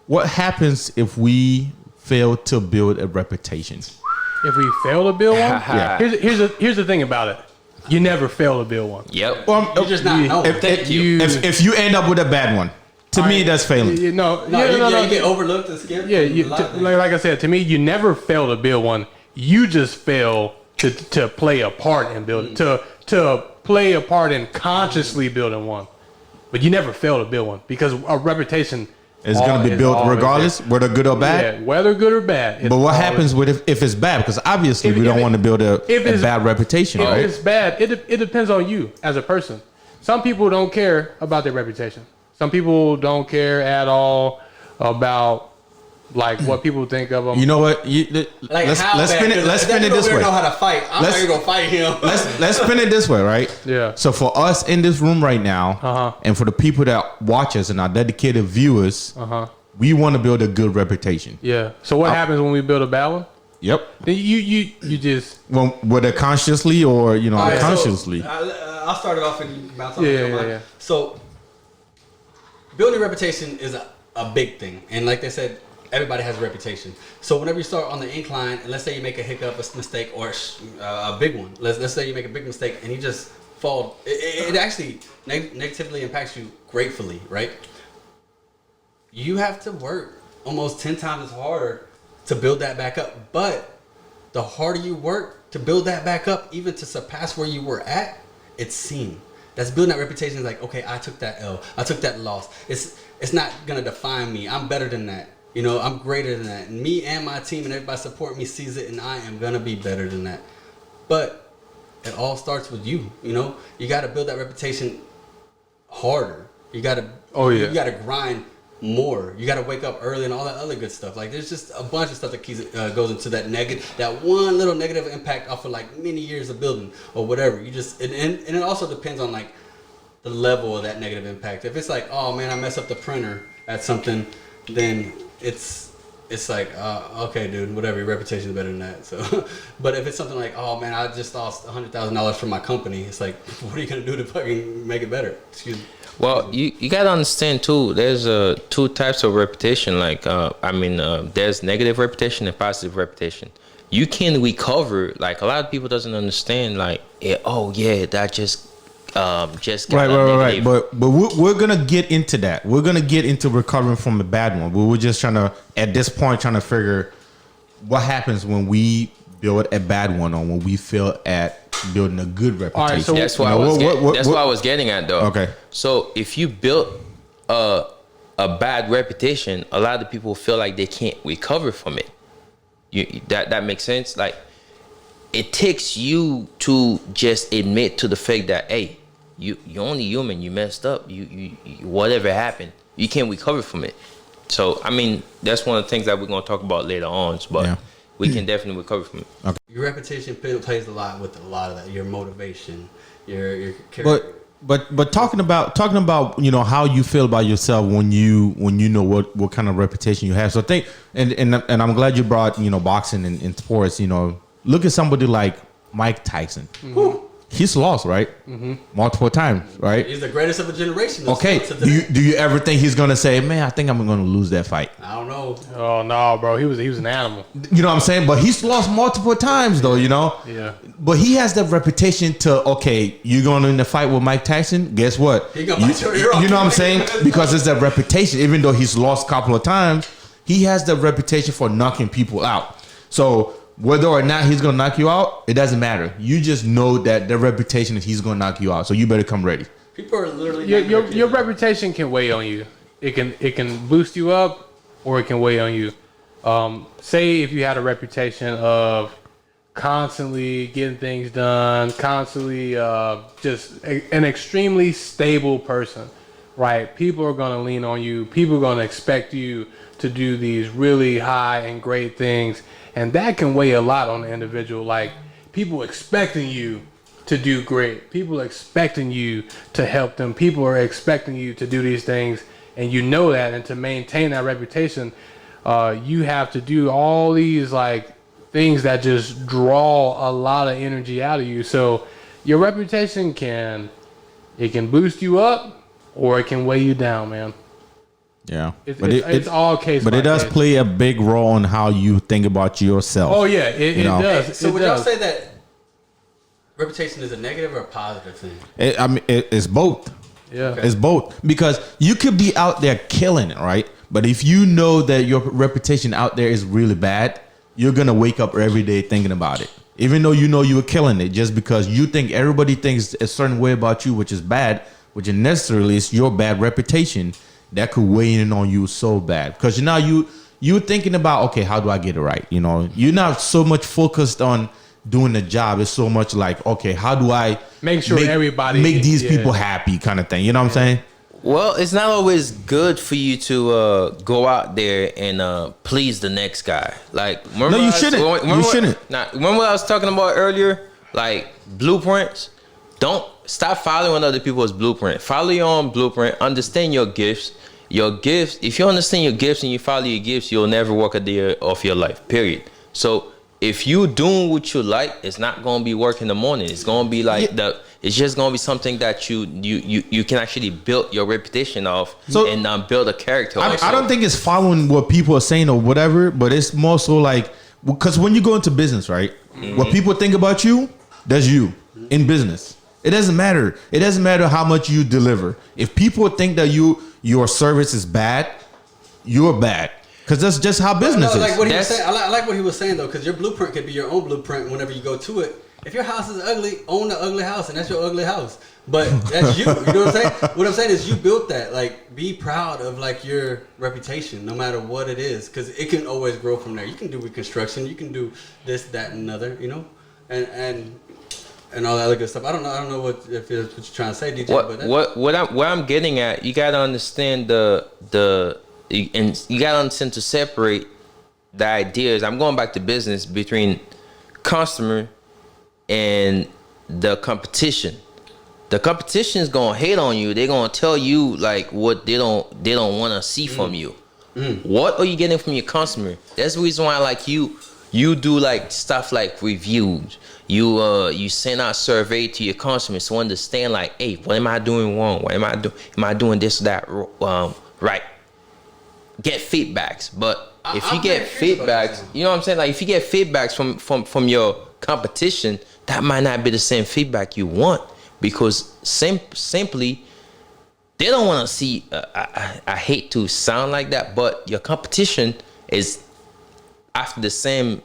what happens if we fail to build a reputation? If we fail to build one, Yeah. here's the thing about it. You never fail to build one. Yep. Well, You just not know. Thank you. if you end up with a bad one, to me that's failing. You get overlooked and skipped. Yeah, like I said, to me, you never fail to build one. You just fail to play a part in building, to play a part in consciously building one. But you never fail to build one because a reputation It's going to be built regardless, whether good or bad. Yeah, whether good or bad. But what happens with if it's bad? Because obviously we don't want to build a bad reputation, right? If it's bad, it depends on you as a person. Some people don't care about their reputation. Some people don't care at all about like what people think of them. You know what? Let's spin it this way. Know how to fight. I'm not even gonna fight him. Let's spin it this way, right? Yeah. So for us in this room right now, and for the people that watch us and our dedicated viewers, we want to build a good reputation. Yeah. So what happens when we build a bad one? Yep. Then you just whether consciously or unconsciously. So, I'll start it off and bounce off. Yeah. So building a reputation is a big thing, and like they said, everybody has a reputation. So whenever you start on the incline, and let's say you make a hiccup, a mistake, or a big one. Let's say you make a big mistake and you just fall. It actually negatively impacts you gratefully, right? You have to work almost 10 times as harder to build that back up. But the harder you work to build that back up, even to surpass where you were at, it's seen. That's building that reputation. Is like, okay, I took that L. I took that loss. It's not gonna define me. I'm better than that. You know, I'm greater than that. And me and my team and everybody support me sees it, and I am gonna be better than that. But it all starts with you. You know, you got to build that reputation harder. You got to. You got to grind more. You got to wake up early and all that other good stuff. Like there's just a bunch of stuff that goes into that that one little negative impact off of like many years of building or whatever. You just and it also depends on like the level of that negative impact. If it's like, oh man, I mess up the printer at something, then it's like, okay, dude, whatever, your reputation is better than that. So, but if it's something like, oh man, I just lost $100,000 from my company, it's like, what are you gonna do to fucking make it better? Excuse me. Well, you gotta understand too. There's two types of reputation. Like, there's negative reputation and positive reputation. You can recover. Like a lot of people doesn't understand. Like, that just got right. But we're gonna get into that. We're gonna get into recovering from a bad one. We were just trying to figure what happens when we build a bad one or when we fail at building a good reputation. All right, so that's what I was getting at though. Okay. So if you built a bad reputation, a lot of people feel like they can't recover from it. That makes sense. Like it takes you to just admit to the fact that hey, you're only human. You messed up. You whatever happened, you can't recover from it. So I mean, that's one of the things that we're gonna talk about later on. But we can definitely recover from it. Okay. Your reputation plays a lot with a lot of that. Your motivation, your character. But talking about how you feel about yourself when you know what kind of reputation you have. So think and I'm glad you brought boxing and sports. Look at somebody like Mike Tyson. Mm-hmm. He's lost, right? Mm-hmm. Multiple times, right? He's the greatest of a generation. Okay. Do you ever think he's gonna say, "Man, I think I'm gonna lose that fight"? I don't know. Oh no, bro. He was an animal. You know what I'm saying? But he's lost multiple times, though. Yeah. But he has the reputation to you're going in the fight with Mike Tyson. Guess what? He gonna bite your ear off. You know what I'm saying? Because it's that reputation. Even though he's lost a couple of times, he has the reputation for knocking people out. So whether or not he's gonna knock you out, it doesn't matter. You just know that the reputation is he's gonna knock you out. So you better come ready. People are literally your reputation can weigh on you. It can boost you up, or it can weigh on you. Say if you had a reputation of constantly getting things done, constantly just an extremely stable person, right? People are gonna lean on you. People are gonna expect you to do these really high and great things. And that can weigh a lot on the individual. Like people expecting you to do great. People expecting you to help them. People are expecting you to do these things. And you know that. And to maintain that reputation, you have to do all these like things that just draw a lot of energy out of you. So your reputation can boost you up or it can weigh you down, man. Yeah, It's all case. But by it does case. play a big role on how you think about yourself. Oh yeah, it does. So it would does. y'all say that reputation is a negative or a positive thing? It's both. Yeah. It's both, because you could be out there killing it, right? But if you know that your reputation out there is really bad, you're gonna wake up every day thinking about it, even though you know you were killing it, just because you think everybody thinks a certain way about you, which is bad, which necessarily is your bad reputation that could weigh in on you so bad. Because now you're thinking about, okay, how do I get it right? You know, you're not so much focused on doing the job. It's so much like, okay, how do I Make sure everybody make these yeah. people happy, kind of thing. You know what I'm saying? Well, it's not always good for you to go out there and please the next guy. Like, remember No, you shouldn't. You shouldn't. Remember what I was talking about earlier? Like, blueprints. Don't stop following other people's blueprint. Follow your own blueprint. Understand your gifts. Your gifts. If you understand your gifts and you follow your gifts, you'll never work a day off your life. Period. So if you doing what you like, it's not gonna be work in the morning. It's gonna be like it's just gonna be something that you can actually build your reputation off and build a character. I don't think it's following what people are saying or whatever, but it's more so like, because when you go into business, right? What people think about you, that's you in business. It doesn't matter. It doesn't matter how much you deliver. If people think that your service is bad, you're bad. Because that's just how business is. Like what he was saying, I like what he was saying though, because your blueprint could be your own blueprint whenever you go to it. If your house is ugly, own the ugly house, and that's your ugly house. But that's you. You know what I'm saying? What I'm saying is you built that. Like, be proud of like your reputation, no matter what it is, because it can always grow from there. You can do reconstruction. You can do this, that, and another. You know, and all that other good stuff. I don't know what you're trying to say, DJ. What I'm getting at, you gotta understand you gotta understand to separate the ideas. I'm going back to business between customer and the competition. The competition is gonna hate on you. They're gonna tell you like what they don't want to see from you. What are you getting from your customer? That's the reason why like you do like stuff like reviews. You send out survey to your customers to understand like, hey, what am I doing wrong? What am I doing? Am I doing this or that right? Get feedbacks. But if you get feedbacks, you know what I'm saying? Like if you get feedbacks from your competition, that might not be the same feedback you want, because simply they don't want to see. I hate to sound like that, but your competition is after the same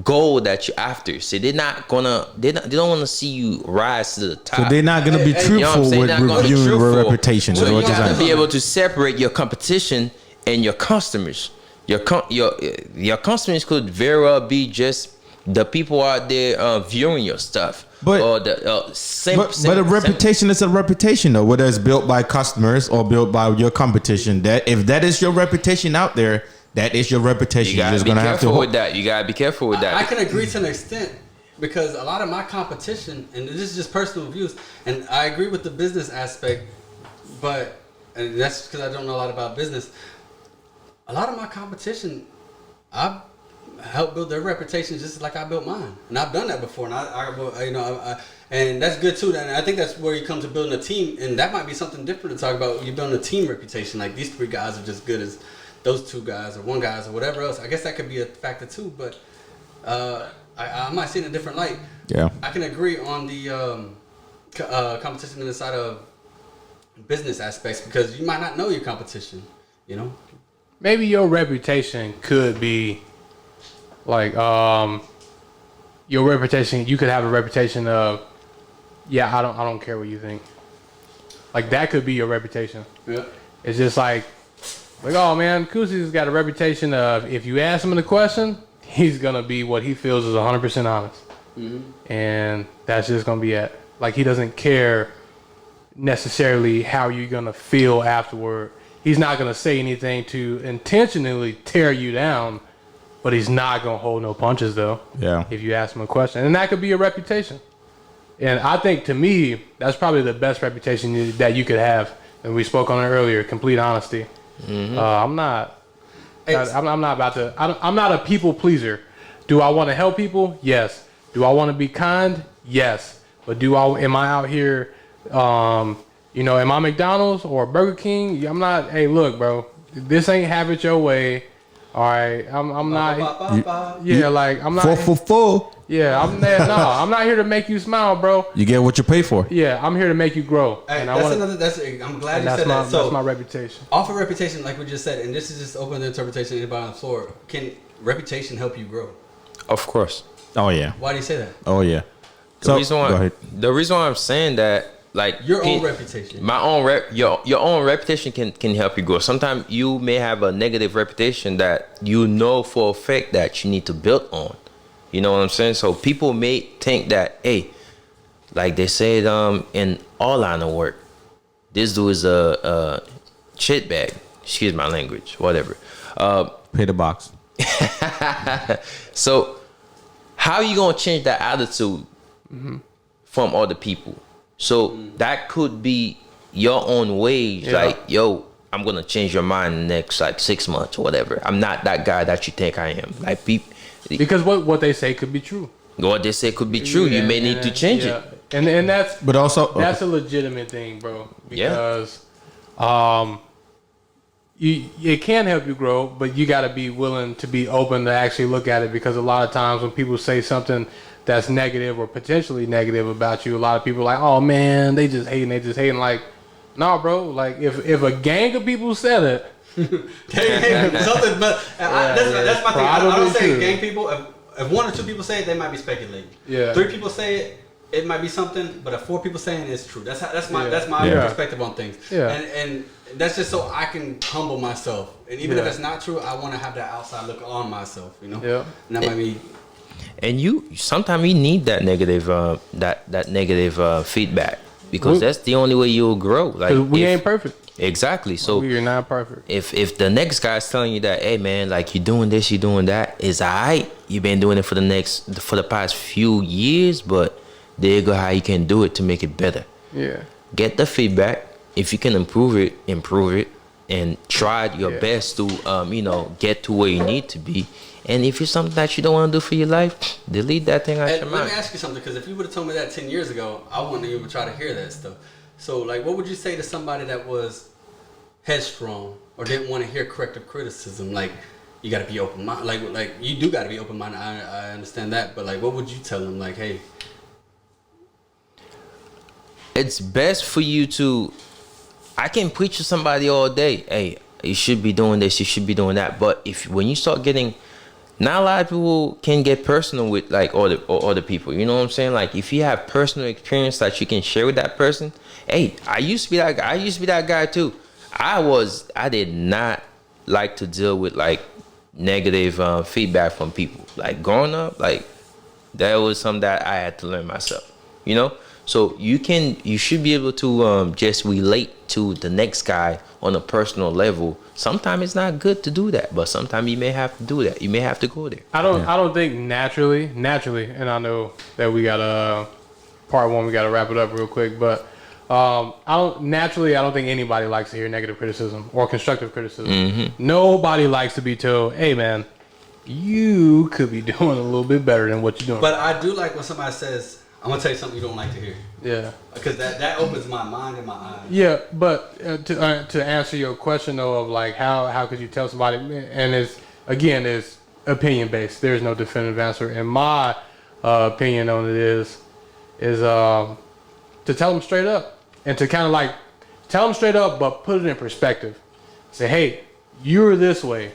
goal that you're after. So they don't want to see you rise to the top. So they're not going to be truthful with reviewing your reputation. So you have to be able to separate your competition and your customers. Your customers could very well be just the people out there viewing your stuff. But a reputation is a reputation, though, whether it's built by customers or built by your competition. That if that is your reputation out there, that is your reputation. You gotta be careful with that. You gotta be careful with that. I can agree to an extent, because a lot of my competition, and this is just personal views, and I agree with the business aspect, and that's because I don't know a lot about business. A lot of my competition, I've helped build their reputations just like I built mine, and I've done that before. And and that's good too. And I think that's where you come to building a team, and that might be something different to talk about. You're building a team reputation. Like these 3 guys are just good as those 2 guys or 1 guys or whatever else. I guess that could be a factor too, but I might see it in a different light. Yeah, I can agree on the competition inside of business aspects, because you might not know your competition. You know, maybe your reputation could be like your reputation. You could have a reputation of, yeah, I don't care what you think. Like that could be your reputation. Yeah, it's just like, oh man, Kusi's got a reputation of, if you ask him a question, he's gonna be what he feels is 100% honest, and that's just gonna be it. Like he doesn't care necessarily how you're gonna feel afterward. He's not gonna say anything to intentionally tear you down, but he's not gonna hold no punches though. Yeah. If you ask him a question, and that could be your reputation. And I think to me, that's probably the best reputation that you could have. And we spoke on it earlier. Complete honesty. I'm not about to. I'm not a people pleaser. Do I want to help people? Yes. Do I want to be kind? Yes. But am I out here? Am I McDonald's or Burger King? I'm not. Hey, look, bro. this ain't have it your way. All right, I'm not. Yeah, like I'm not. Four. Yeah, I'm there. No, I'm not here to make you smile, bro. You get what you pay for. Yeah, I'm here to make you grow. Hey, and I'm glad you said that. So that's my reputation. Off of reputation, like we just said, and this is just open to interpretation. Anybody on the floor, can reputation help you grow? Of course. Oh yeah. Why do you say that? Oh yeah. The reason why I'm saying that, like your own reputation, my own your own reputation can help you grow. Sometimes you may have a negative reputation that you know for a fact that you need to build on. You know what I'm saying? So people may think that, hey, like they said, in all line of work, this dude is a shit bag. Excuse my language, whatever. Pay the box. So how you gonna change that attitude from other people? So that could be your own ways. Yeah. Like, yo, I'm gonna change your mind in the next like 6 months or whatever. I'm not that guy that you think I am. Like people. Because what they say could be true. What they say could be true. You may need to change it. And that's But also that's a legitimate thing, bro. Because it can help you grow, but you got to be willing to be open to actually look at it. Because a lot of times when people say something that's negative or potentially negative about you, a lot of people are like, oh man, they just hating. Like, nah, bro. Like if a gang of people said it. Something, but that's my thing. I don't say true. gang people. If one or two people say it, they might be speculating. Yeah. 3 people say it, it might be something. But if 4 people saying it, it's true. That's my perspective on things. Yeah. And that's just so I can humble myself. And even if it's not true, I want to have that outside look on myself. You know. Yeah. And that might be. And sometimes you need that negative that negative feedback, because that's the only way you'll grow. Like we ain't perfect. Exactly. So we are not perfect. If the next guy's telling you that, hey man, like you doing this, you doing that, is alright. You've been doing it for the past few years, but there you go how you can do it to make it better. Yeah. Get the feedback. If you can improve it, and try your best to get to where you need to be. And if it's something that you don't want to do for your life, delete that thing out your mind. Let me ask you something, because if you would have told me that 10 years ago, I wouldn't even try to hear that stuff. So, like, what would you say to somebody that was headstrong or didn't want to hear corrective criticism? Like, you got to be open-minded. Like you do got to be open-minded. I understand that. But, like, what would you tell them? Like, hey. It's best for you to... I can preach to somebody all day. Hey, you should be doing this. You should be doing that. But when you start getting... Not a lot of people can get personal with like other people. You know what I'm saying? Like if you have personal experience that you can share with that person. Hey, I used to be that guy. I used to be that guy too. I did not like to deal with like negative feedback from people. Like growing up, like that was something that I had to learn myself. You know? So you should be able to just relate to the next guy on a personal level. Sometimes it's not good to do that, but sometimes you may have to do that. You may have to go there. I don't think naturally, and I know that we got part 1. We got to wrap it up real quick, but I don't think anybody likes to hear negative criticism or constructive criticism. Mm-hmm. Nobody likes to be told, "Hey, man, you could be doing a little bit better than what you're doing." But I do like when somebody says, I'm gonna tell you something you don't like to hear. Yeah. Because that opens my mind and my eyes. Yeah, but to answer your question though, of like how could you tell somebody, and it's opinion based. There's no definitive answer. And my opinion on it is to tell them straight up, and to kind of like tell them straight up, but put it in perspective. Say, hey, you're this way,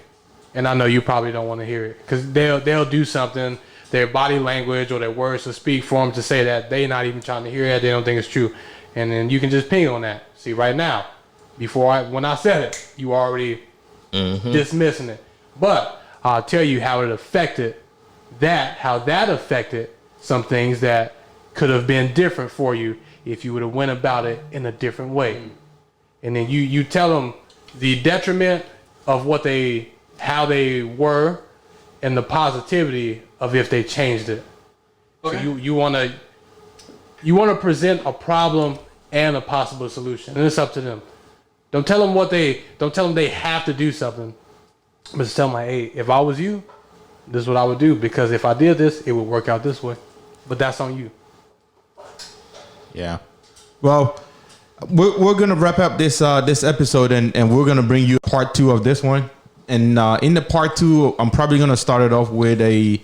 and I know you probably don't want to hear it, because they'll do something. Their body language or their words to speak for them to say that they're not even trying to hear it, they don't think it's true. And then you can just ping on that. See, right now, when I said it, you already dismissing it. But I'll tell you how it affected how that affected some things that could have been different for you if you would have went about it in a different way. And then you tell them the detriment of how they were, and the positivity of if they changed it. Okay. So you want to present a problem and a possible solution, and it's up to them. Don't tell them they have to do something, but just tell them like, hey, if I was you, this is what I would do, because if I did this, it would work out this way. But that's on you. Yeah. Well, we're gonna wrap up this episode, and we're gonna bring you part 2 of this one. And in the part 2, I'm probably gonna start it off with a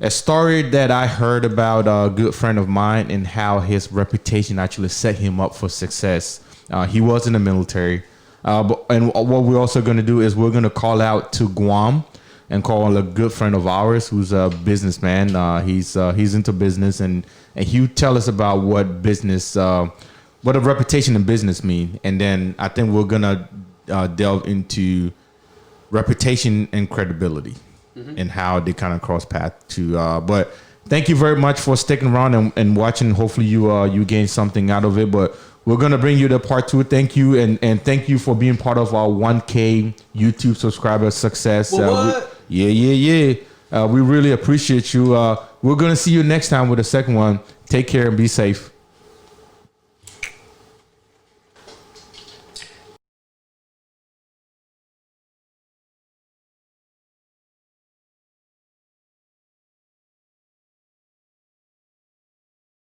story that I heard about a good friend of mine and how his reputation actually set him up for success. He was in the military, and what we're also gonna do is we're gonna call out to Guam and call a good friend of ours who's a businessman. He's into business, and he'll tell us about what business. What a reputation in business mean, and then I think we're gonna delve into reputation and credibility, and how they kind of cross path to. But thank you very much for sticking around and watching. Hopefully you gain something out of it. But we're gonna bring you to part 2. Thank you, and thank you for being part of our 1K YouTube subscriber success. What? We really appreciate you. We're gonna see you next time with a second one. Take care and be safe.